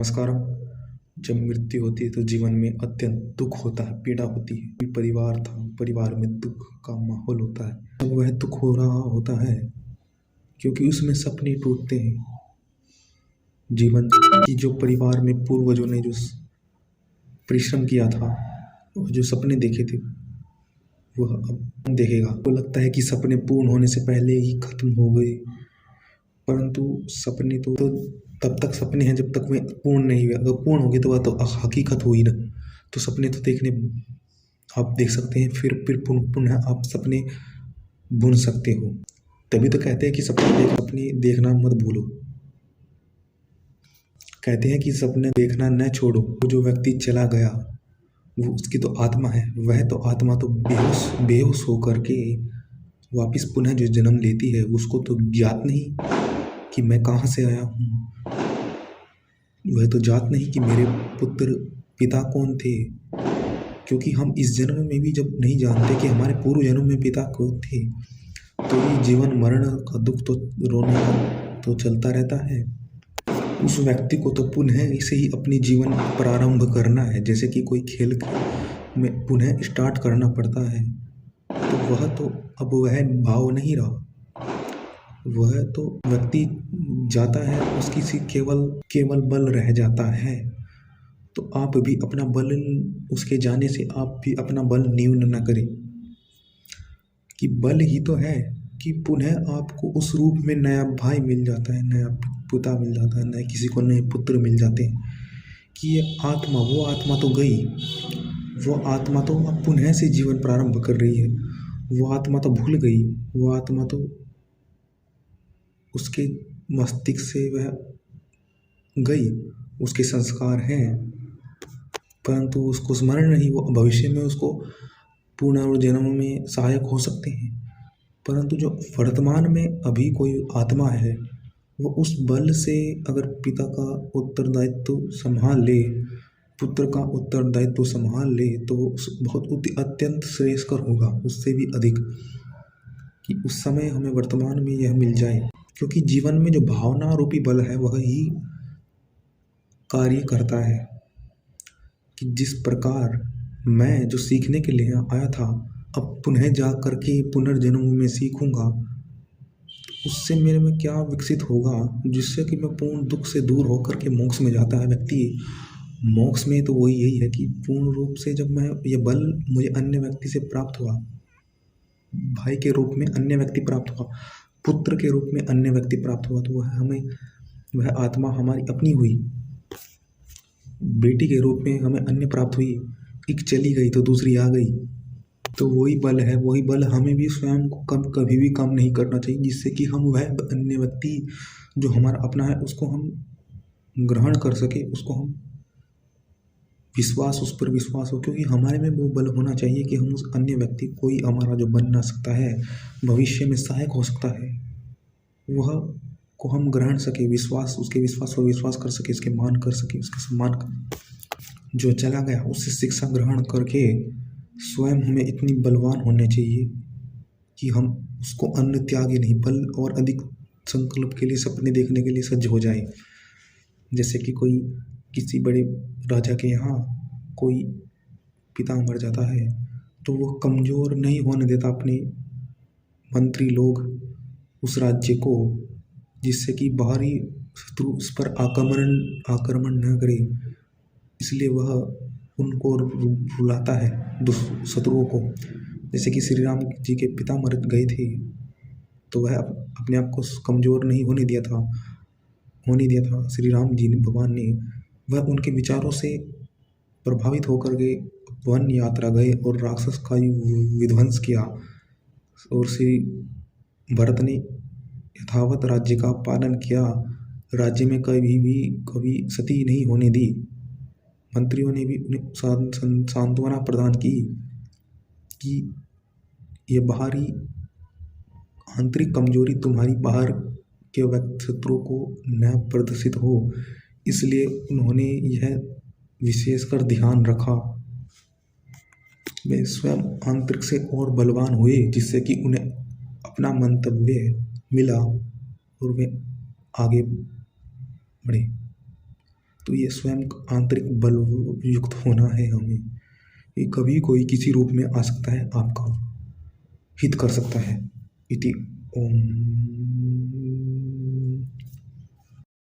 नमस्कारम। जब मृत्यु होती है तो जीवन में अत्यंत दुख होता है, पीड़ा होती है। कोई परिवार था, परिवार में दुख का माहौल होता है। जब वह दुख हो रहा होता है क्योंकि उसमें सपने टूटते हैं। जीवन की जो परिवार में पूर्वजों ने जो परिश्रम किया था, जो सपने देखे थे, वह अब देखेगा। तो लगता है कि सपने पूर्ण होने से पहले ही खत्म हो गए, परंतु सपने तो तब तक सपने हैं जब तक वे पूर्ण नहीं हुए। अगर पूर्ण हो गए तो वह तो हकीकत हुई ना। तो सपने तो देखने आप देख सकते हैं, फिर पुनः आप सपने बुन सकते हो। तभी तो कहते हैं कि सपने देखना मत भूलो। कहते हैं कि सपने देखना न छोड़ो। वो जो व्यक्ति चला गया वो उसकी तो आत्मा है, वह तो आत्मा तो बेहोश होकर के वापिस पुनः जो जन्म लेती है, उसको तो ज्ञात नहीं कि मैं कहाँ से आया हूँ। वह तो जात नहीं कि मेरे पुत्र पिता कौन थे, क्योंकि हम इस जन्म में भी जब नहीं जानते कि हमारे पूर्व जन्म में पिता कौन थे, तो ये जीवन मरण का दुख तो रोने का तो चलता रहता है। उस व्यक्ति को तो पुनः इसे ही अपनी जीवन प्रारंभ करना है, जैसे कि कोई खेल में पुनः स्टार्ट करना पड़ता है। तो वह तो अब वह भाव नहीं रहा। वह तो व्यक्ति जाता है, उसकी सी केवल बल रह जाता है। तो आप भी अपना बल, उसके जाने से आप भी अपना बल न्यून न करें, कि बल ही तो है कि पुनः आपको उस रूप में नया भाई मिल जाता है, नया पिता मिल जाता है, नए किसी को नए पुत्र मिल जाते हैं। कि ये आत्मा, वो आत्मा तो गई, वो आत्मा तो अब पुनः से जीवन प्रारंभ कर रही है। वो आत्मा तो भूल गई, वो आत्मा तो उसके मस्तिष्क से वह गई, उसके संस्कार हैं, परंतु उसको स्मरण नहीं। वो भविष्य में उसको पुनर्जन्म में सहायक हो सकते हैं, परंतु जो वर्तमान में अभी कोई आत्मा है, वो उस बल से अगर पिता का उत्तरदायित्व संभाल ले, पुत्र का उत्तरदायित्व संभाल ले, तो वो बहुत अत्यंत श्रेयस्कर होगा, उससे भी अधिक, कि उस समय हमें वर्तमान में यह मिल जाए। क्योंकि जीवन में जो भावना रूपी बल है वह ही कार्य करता है। कि जिस प्रकार मैं जो सीखने के लिए आया था, अब पुनः जा करके पुनर्जन्म में सीखूंगा, उससे मेरे में क्या विकसित होगा, जिससे कि मैं पूर्ण दुख से दूर होकर के मोक्ष में जाता है व्यक्ति। मोक्ष में तो वही यही है कि पूर्ण रूप से जब मैं ये बल मुझे अन्य व्यक्ति से प्राप्त हुआ, भाई के रूप में अन्य व्यक्ति प्राप्त हुआ, पुत्र के रूप में अन्य व्यक्ति प्राप्त हुआ, तो वह आत्मा हमारी अपनी हुई। बेटी के रूप में हमें अन्य प्राप्त हुई, एक चली गई तो दूसरी आ गई। तो वही बल है, वही बल हमें भी स्वयं को कभी भी कम नहीं करना चाहिए, जिससे कि हम वह अन्य व्यक्ति जो हमारा अपना है उसको हम ग्रहण कर सके, उसको हम उस पर विश्वास हो। क्योंकि हमारे में वो बल होना चाहिए कि हम उस अन्य व्यक्ति, कोई हमारा जो बन ना सकता है, भविष्य में सहायक हो सकता है, वह को हम ग्रहण सके, उसके विश्वास पर विश्वास कर सके, उसके मान कर सके, उसका सम्मान कर। जो चला गया उससे शिक्षा ग्रहण करके स्वयं हमें इतनी बलवान होने चाहिए कि हम उसको अन्न त्यागे नहीं, बल और अधिक संकल्प के लिए, सपने देखने के लिए सज्ज हो जाए। जैसे कि कोई किसी बड़े राजा के यहाँ कोई पिता मर जाता है, तो वो कमज़ोर नहीं होने देता अपने मंत्री लोग उस राज्य को, जिससे कि बाहरी शत्रु उस पर आक्रमण न करे। इसलिए वह उनको रुलाता है शत्रुओं को। जैसे कि श्री राम जी के पिता मर गए थे, तो वह अपने आप को कमज़ोर नहीं होने दिया था श्री राम जी ने, भगवान ने। वह उनके विचारों से प्रभावित होकर के वन यात्रा गए और राक्षस का विध्वंस किया, और श्री भरत ने यथावत राज्य का पालन किया। राज्य में कभी सती नहीं होने दी। मंत्रियों ने भी उन्हें सांत्वना प्रदान की कि ये बाहरी आंतरिक कमजोरी तुम्हारी बाहर के व्यक्ति शत्रु को न प्रदर्शित हो, इसलिए उन्होंने यह विशेषकर ध्यान रखा। वे स्वयं आंतरिक से और बलवान हुए, जिससे कि उन्हें अपना मंतव्य मिला और वे आगे बढ़े। तो ये स्वयं आंतरिक बल युक्त होना है हमें। ये कभी कोई किसी रूप में आ सकता है, आपका हित कर सकता है। इति ओम।